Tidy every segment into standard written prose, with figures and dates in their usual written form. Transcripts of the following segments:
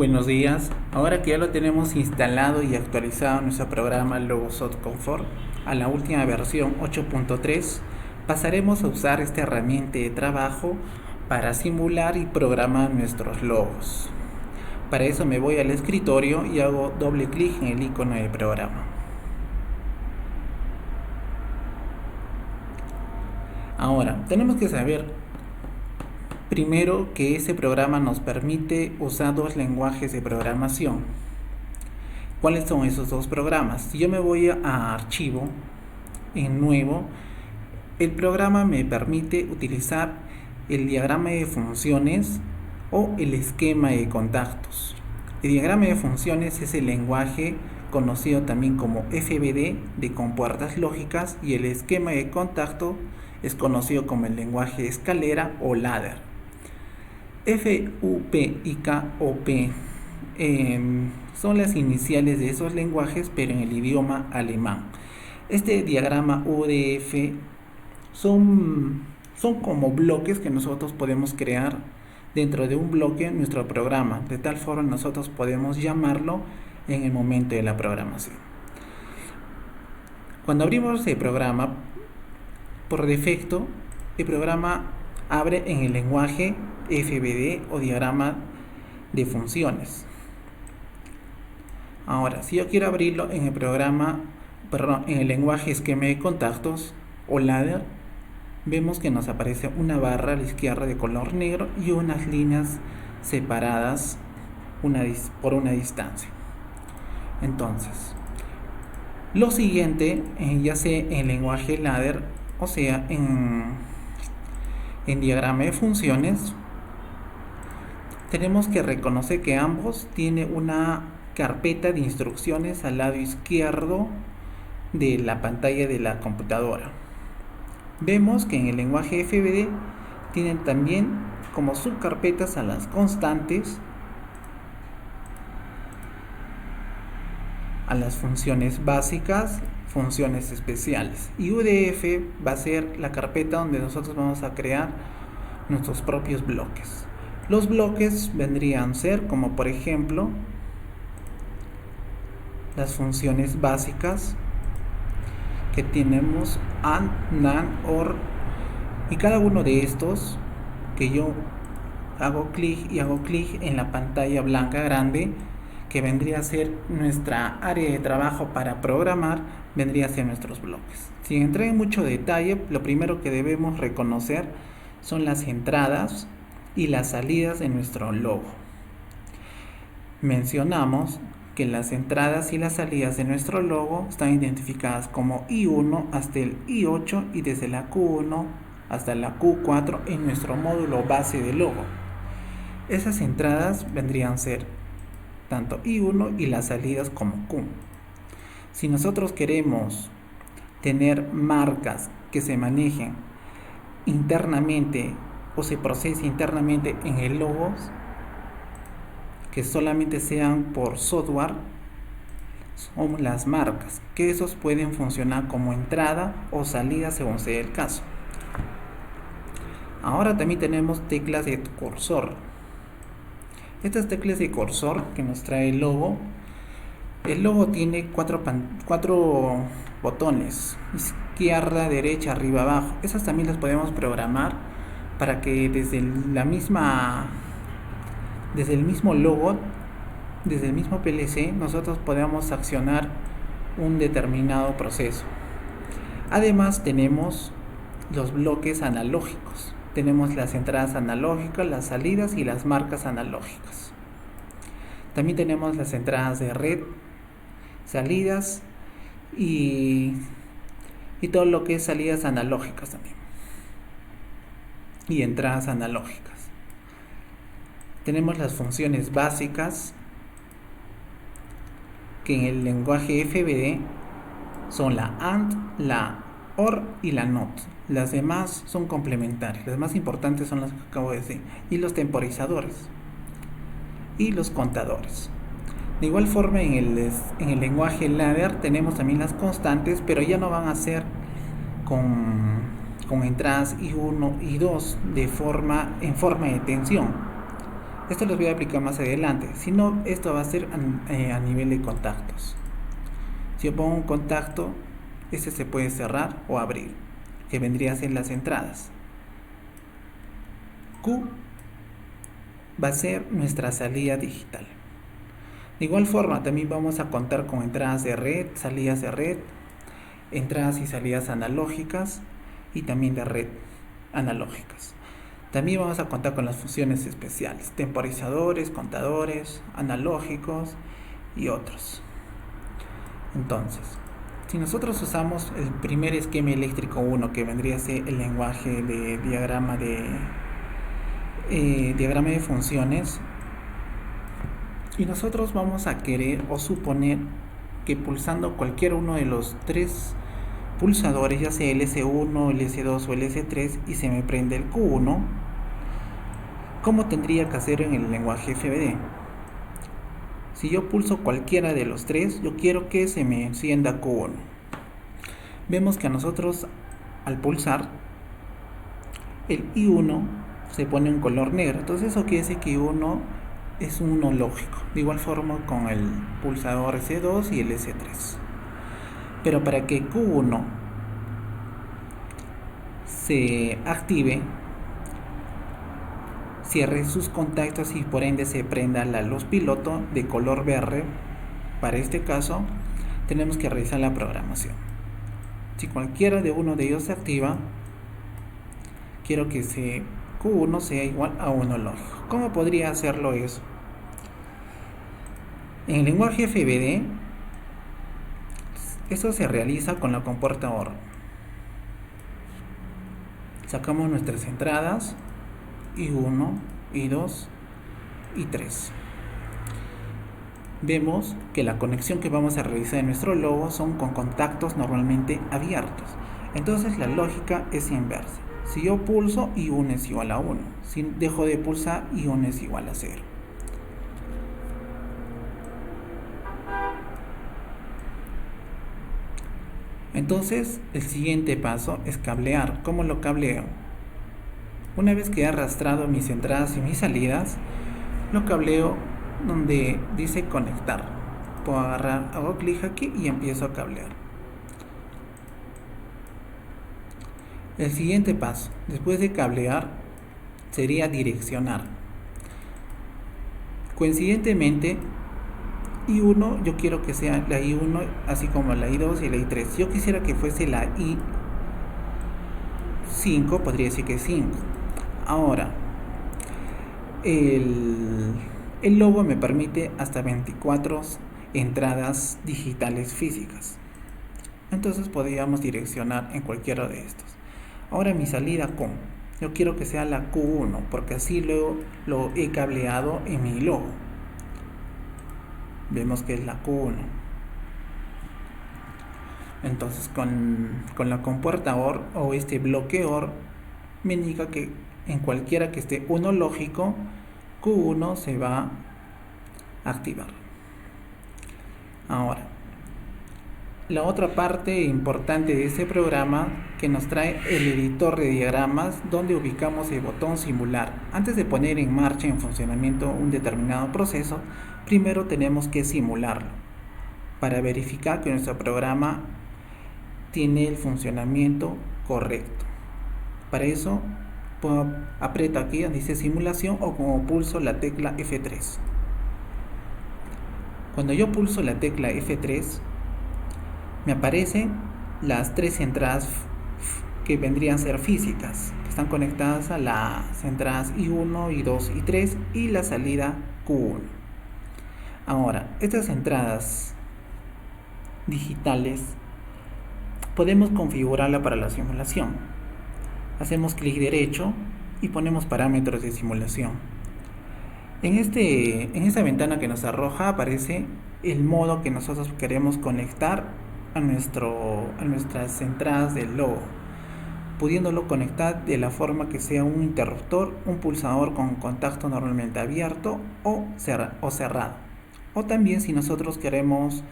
Buenos días. Ahora que ya lo tenemos instalado y actualizado en nuestro programa Logosoft Confort a la última versión 8.3, pasaremos a usar esta herramienta de trabajo para simular y programar nuestros logos. Para eso me voy al escritorio y hago doble clic en el icono de programa. Ahora, tenemos que saber primero que ese programa nos permite usar dos lenguajes de programación. ¿Cuáles son esos dos programas? Si yo me voy a archivo, en nuevo, el programa me permite utilizar el diagrama de funciones o el esquema de contactos. El diagrama de funciones es el lenguaje conocido también como FBD de compuertas lógicas, y el esquema de contacto es conocido como el lenguaje de escalera o ladder. FUP y KOP son las iniciales de esos lenguajes, pero en el idioma alemán. Este diagrama UDF son como bloques que nosotros podemos crear dentro de un bloque en nuestro programa. De tal forma nosotros podemos llamarlo en el momento de la programación. Cuando abrimos el programa, por defecto, el programa abre en el lenguaje FBD o diagrama de funciones. Ahora, si yo quiero abrirlo en en el lenguaje esquema de contactos o ladder, vemos que nos aparece una barra a la izquierda de color negro y unas líneas separadas por una distancia. Entonces, lo siguiente, ya sea en lenguaje ladder, o sea, en diagrama de funciones, tenemos que reconocer que ambos tienen una carpeta de instrucciones al lado izquierdo de la pantalla de la computadora. Vemos que en el lenguaje FBD tienen también como subcarpetas a las constantes, a las funciones básicas, funciones especiales, y UDF va a ser la carpeta donde nosotros vamos a crear nuestros propios bloques. Los bloques vendrían a ser como, por ejemplo, las funciones básicas que tenemos AND, NAND, OR, y cada uno de estos que yo hago clic en la pantalla blanca grande, que vendría a ser nuestra área de trabajo para programar, vendría a ser nuestros bloques. Sin entrar en mucho detalle, lo primero que debemos reconocer son las entradas y las salidas de nuestro logo. Mencionamos que las entradas y las salidas de nuestro logo están identificadas como I1 hasta el I8 y desde la Q1 hasta la Q4 en nuestro módulo base de logo. Esas entradas vendrían a ser tanto I1 y las salidas como Q. Si nosotros queremos tener marcas que se manejen internamente o se procese internamente en el logo, que solamente sean por software, son las marcas, que esos pueden funcionar como entrada o salida según sea el caso. Ahora también tenemos teclas de cursor. Estas teclas de cursor que nos trae el logo tiene cuatro botones: izquierda, derecha, arriba, abajo. Esas también las podemos programar para que desde el mismo logo, desde el mismo PLC, nosotros podamos accionar un determinado proceso. Además tenemos los bloques analógicos. Tenemos las entradas analógicas, las salidas y las marcas analógicas. También tenemos las entradas de red, salidas y todo lo que es salidas analógicas también, y entradas analógicas. Tenemos las funciones básicas, que en el lenguaje FBD son la AND, la OR y la NOT. Las demás son complementarias. Las más importantes son las que acabo de decir, y los temporizadores y los contadores. De igual forma, en el lenguaje ladder tenemos también las constantes, pero ya no van a ser con entradas I1 y 2 en forma de tensión. Esto los voy a aplicar más adelante, si no, esto va a ser a nivel de contactos. Si yo pongo un contacto, este se puede cerrar o abrir, que vendría a ser las entradas. Q va a ser nuestra salida digital. De igual forma, también vamos a contar con entradas de red, salidas de red, entradas y salidas analógicas y también de red analógicas. También vamos a contar con las funciones especiales, temporizadores, contadores, analógicos y otros. Entonces, si nosotros usamos el primer esquema eléctrico 1, que vendría a ser el lenguaje de diagrama de funciones, y nosotros vamos a querer o suponer que pulsando cualquier uno de los tres pulsadores, ya sea el S1, el S2 o el S3, y se me prende el Q1, ¿cómo tendría que hacer en el lenguaje FBD? Si yo pulso cualquiera de los tres, yo quiero que se me encienda Q1. Vemos que a nosotros, al pulsar, el I1 se pone en color negro. Entonces eso quiere decir que I1 es un 1 lógico. De igual forma con el pulsador S2 y el S3. Pero para que Q1 se active, cierre sus contactos y por ende se prenda la luz piloto de color verde. Para este caso tenemos que realizar la programación. Si cualquiera de uno de ellos se activa, quiero que Q1 sea igual a 1 lógico. ¿Cómo podría hacerlo eso? En el lenguaje FBD, esto se realiza con la compuerta OR. Sacamos nuestras entradas I1, I2 y 3. Vemos que la conexión que vamos a realizar en nuestro logo son con contactos normalmente abiertos. Entonces la lógica es inversa. Si yo pulso, I1 es igual a 1. Si dejo de pulsar, I1 es igual a 0. Entonces el siguiente paso es cablear. ¿Cómo lo cableo? Una vez que he arrastrado mis entradas y mis salidas, lo cableo donde dice conectar. Puedo agarrar, hago clic aquí y empiezo a cablear. El siguiente paso, después de cablear, sería direccionar. Coincidentemente, I1 yo quiero que sea la I1 así como la I2 y la I3. Si yo quisiera que fuese la I5, podría decir que 5. Ahora, el logo me permite hasta 24 entradas digitales físicas. Entonces podríamos direccionar en cualquiera de estos. Ahora mi salida con, yo quiero que sea la Q1 porque así lo he cableado en mi logo. Vemos que es la Q1. Entonces con la compuerta OR o este bloque OR me indica que en cualquiera que esté 1 lógico, Q1 se va a activar. Ahora, la otra parte importante de este programa que nos trae el editor de diagramas donde ubicamos el botón simular. Antes de poner en marcha en funcionamiento un determinado proceso, primero tenemos que simularlo para verificar que nuestro programa tiene el funcionamiento correcto. Para eso aprieto aquí donde dice simulación o como pulso la tecla F3. Cuando yo pulso la tecla F3 me aparecen las tres entradas que vendrían a ser físicas, que están conectadas a las entradas I1, I2 y 3 y la salida Q1. Ahora, estas entradas digitales podemos configurarla para la simulación. Hacemos clic derecho y ponemos parámetros de simulación. En esta ventana que nos arroja aparece el modo que nosotros queremos conectar a nuestras entradas del logo, pudiéndolo conectar de la forma que sea un interruptor, un pulsador con contacto normalmente abierto o cerrado. O también si nosotros queremos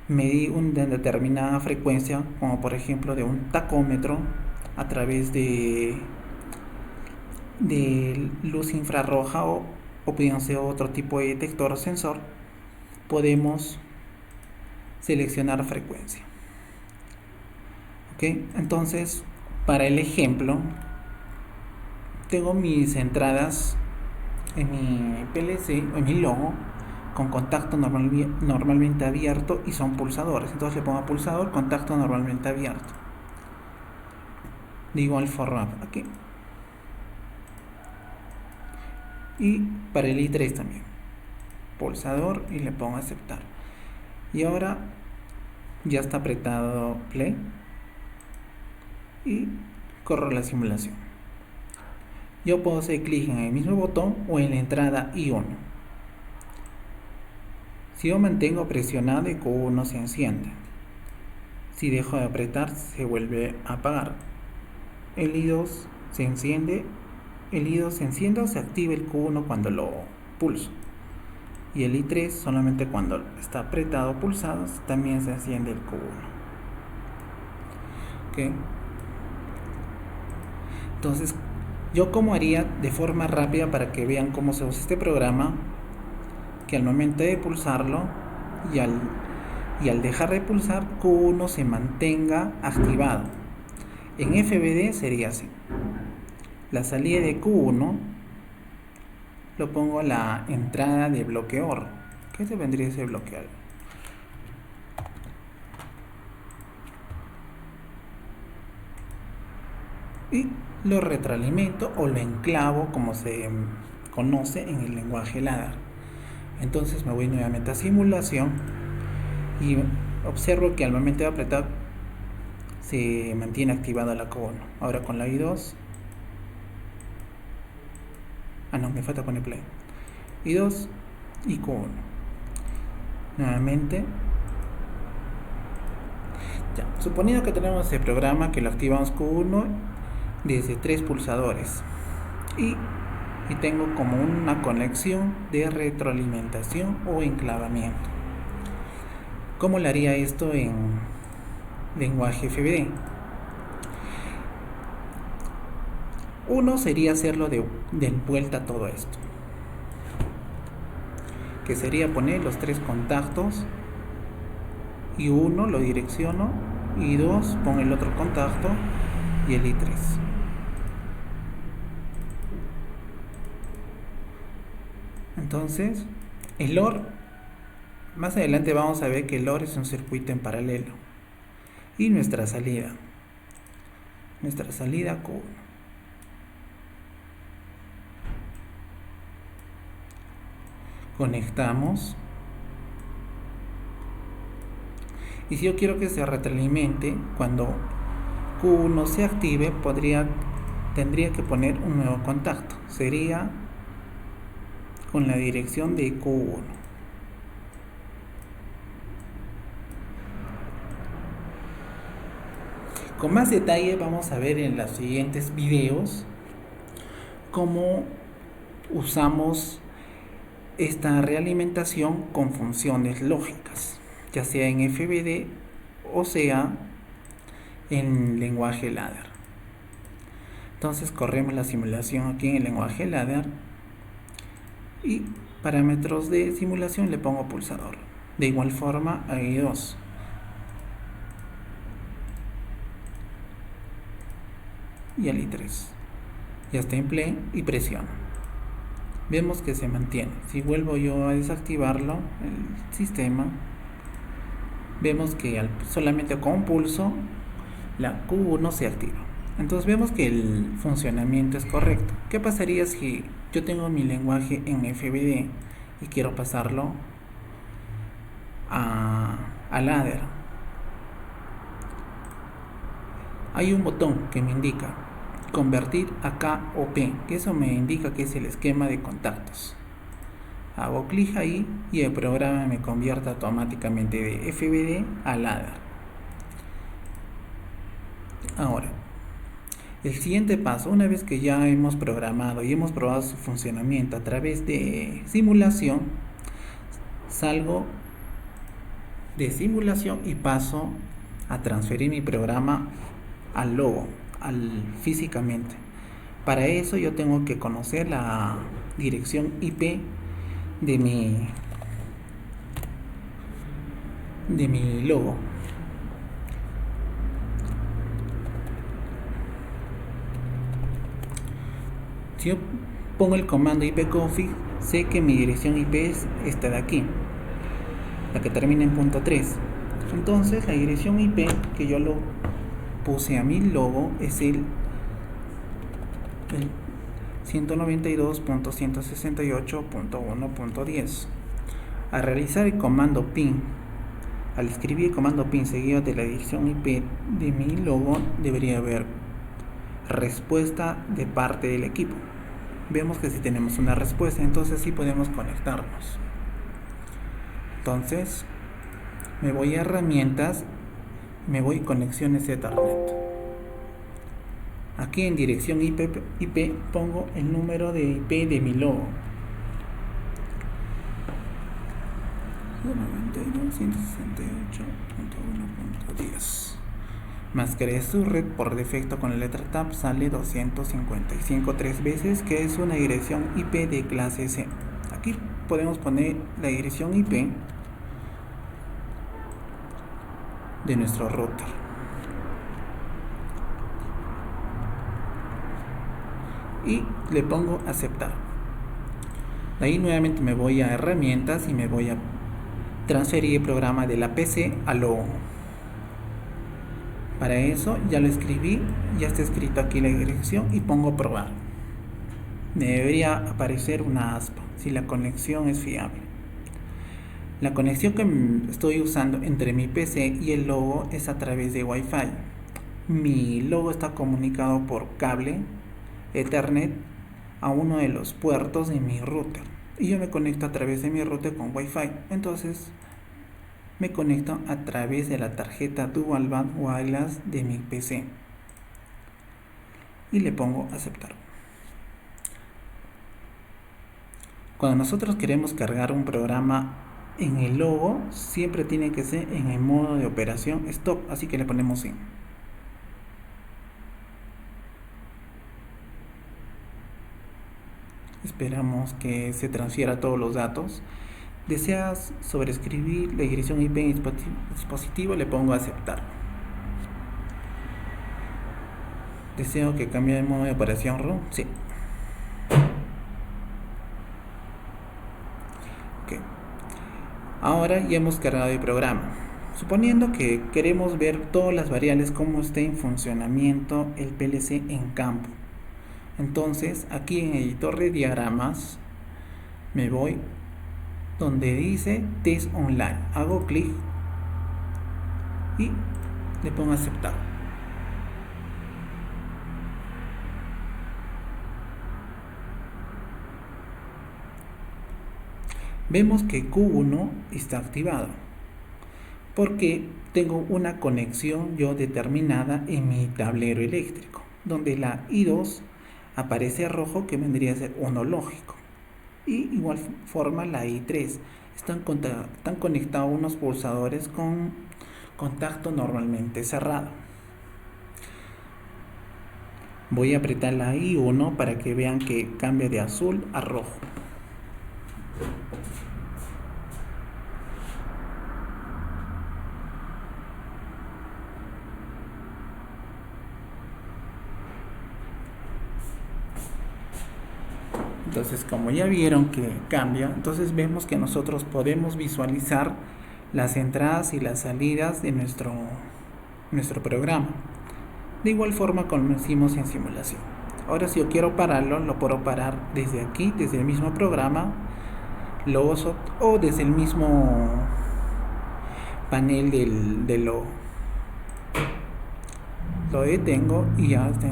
medir una determinada frecuencia, como por ejemplo de un tacómetro a través de luz infrarroja o o pueden ser otro tipo de detector o sensor, podemos seleccionar frecuencia. ¿Ok? Entonces, para el ejemplo, tengo mis entradas en mi PLC o en mi logo con contacto normalmente abierto y son pulsadores. Entonces le pongo pulsador, contacto normalmente abierto. De igual forma aquí. Y para el I3 también. Pulsador y le pongo aceptar. Y ahora ya está apretado play. Y corro la simulación. Yo puedo hacer clic en el mismo botón o en la entrada I1. Si yo mantengo presionado, el Q1 se enciende. Si dejo de apretar, se vuelve a apagar. El I2 se enciende. El I2 se enciende o se activa el Q1 cuando lo pulso. Y el I3 solamente cuando está apretado o pulsado también se enciende el Q1. ¿Ok? Entonces, yo como haría de forma rápida para que vean cómo se usa este programa, que al momento de pulsarlo y al dejar de pulsar, Q1 se mantenga activado. En FBD sería así. La salida de Q1 lo pongo a la entrada de bloqueador. ¿Qué se vendría a ser bloquear? Y lo retroalimento o lo enclavo, como se conoce en el lenguaje ladder. Entonces me voy nuevamente a simulación y observo que al momento de apretar se mantiene activada la Q1. Ahora con la I2, no, me falta poner play. I2 y Q1. Nuevamente. Ya, suponiendo que tenemos el programa que lo activamos Q1 desde 3 pulsadores y tengo como una conexión de retroalimentación o enclavamiento. ¿Cómo le haría esto en lenguaje FBD? Uno sería hacerlo de vuelta a todo esto, que sería poner los 3 contactos y uno lo direcciono y 2 pongo el otro contacto y el I3. Entonces, el OR, más adelante vamos a ver que el OR es un circuito en paralelo. Y nuestra salida Q1. Conectamos. Y si yo quiero que se retroalimente, cuando Q1 se active, tendría que poner un nuevo contacto. Sería con la dirección de Q1. Con más detalle vamos a ver en los siguientes videos cómo usamos esta realimentación con funciones lógicas, ya sea en FBD o sea en lenguaje ladder. Entonces corremos la simulación aquí en el lenguaje ladder y parámetros de simulación le pongo pulsador. De igual forma a I2. Y al I3. Ya está en play y presiono. Vemos que se mantiene. Si vuelvo yo a desactivarlo, el sistema, vemos que solamente con un pulso la Q1 se activa. Entonces vemos que el funcionamiento es correcto. ¿Qué pasaría si yo tengo mi lenguaje en FBD y quiero pasarlo a ladder? Hay un botón que me indica convertir a K o P, que eso me indica que es el esquema de contactos. Hago clic ahí y el programa me convierte automáticamente de FBD a ladder. Ahora, el siguiente paso, una vez que ya hemos programado y hemos probado su funcionamiento a través de simulación, salgo de simulación y paso a transferir mi programa al logo, físicamente. Para eso yo tengo que conocer la dirección IP de mi logo. Si yo pongo el comando ipconfig, sé que mi dirección IP es esta de aquí, la que termina en .3. Entonces la dirección IP que yo lo puse a mi logo es el 192.168.1.10. Al realizar el comando pin, al escribir el comando pin seguido de la dirección IP de mi logo, debería haber respuesta de parte del equipo. Vemos que si tenemos una respuesta, entonces sí podemos conectarnos. Entonces me voy a herramientas, me voy a conexiones Ethernet. Aquí en dirección IP pongo el número de IP de mi logo, 192.168.1.10. Más creé su red por defecto con la letra tab, sale 255 3 veces, que es una dirección IP de clase C. Aquí podemos poner la dirección IP de nuestro router. Y le pongo aceptar. De ahí nuevamente me voy a herramientas y me voy a transferir el programa de la PC al logo. Para eso ya lo escribí, ya está escrito aquí la dirección y pongo probar. Me debería aparecer una aspa si la conexión es fiable. La conexión que estoy usando entre mi PC y el logo es a través de Wi-Fi. Mi logo está comunicado por cable Ethernet a uno de los puertos de mi router y yo me conecto a través de mi router con Wi-Fi. Entonces me conecto a través de la tarjeta Dual Band Wireless de mi PC y le pongo aceptar. Cuando nosotros queremos cargar un programa en el logo, siempre tiene que ser en el modo de operación stop, así que le ponemos sí. Esperamos que se transfiera todos los datos. ¿Deseas sobreescribir la dirección IP en el dispositivo? Le pongo aceptar. ¿Deseo que cambie de modo de operación ROM? Sí. Okay. Ahora ya hemos cargado el programa. Suponiendo que queremos ver todas las variables, cómo está en funcionamiento el PLC en campo. Entonces aquí en editor de diagramas me voy donde dice test online, hago clic y le pongo aceptar. Vemos que Q1 está activado porque tengo una conexión yo determinada en mi tablero eléctrico, donde la I2 aparece rojo, que vendría a ser uno lógico, y igual forma la I3 están conectados unos pulsadores con contacto normalmente cerrado. Voy a apretar la I1 para que vean que cambia de azul a rojo. Entonces, como ya vieron que cambia, entonces vemos que nosotros podemos visualizar las entradas y las salidas de nuestro programa. De igual forma como lo hicimos en simulación. Ahora, si yo quiero pararlo, lo puedo parar desde aquí, desde el mismo programa, Logosoft, o desde el mismo panel del logo. Lo detengo y ya está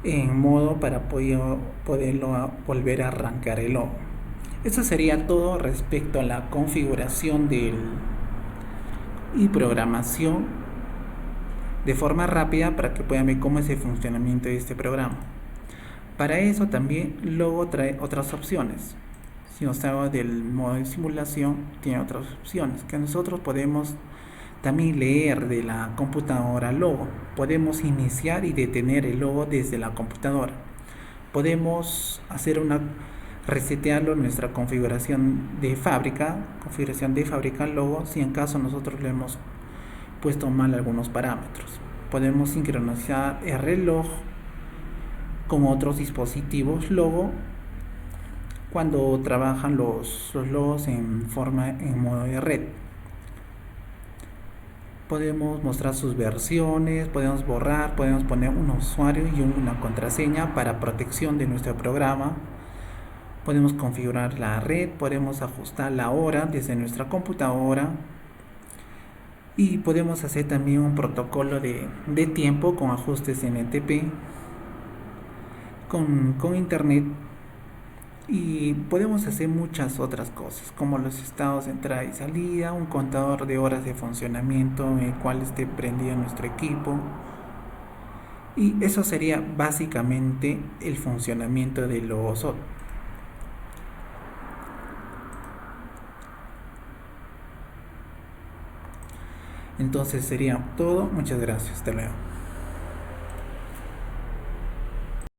en modo para poderlo volver a arrancar el logo. Eso sería todo respecto a la configuración y programación de forma rápida para que puedan ver cómo es el funcionamiento de este programa. Para eso también Logo trae otras opciones. Si nos habla del modo de simulación, tiene otras opciones que nosotros podemos también leer de la computadora Logo. Podemos iniciar y detener el logo desde la computadora. podemos hacer resetearlo en nuestra configuración de fábrica logo, si en caso nosotros le hemos puesto mal algunos parámetros. Podemos sincronizar el reloj con otros dispositivos logo cuando trabajan los logos en modo de red. Podemos mostrar sus versiones, podemos borrar, podemos poner un usuario y una contraseña para protección de nuestro programa. Podemos configurar la red, podemos ajustar la hora desde nuestra computadora y podemos hacer también un protocolo de tiempo con ajustes NTP con internet, y podemos hacer muchas otras cosas como los estados de entrada y salida, un contador de horas de funcionamiento en el cual esté prendido nuestro equipo, y eso sería básicamente el funcionamiento de Logosoft. Entonces sería todo. Muchas gracias. Hasta luego.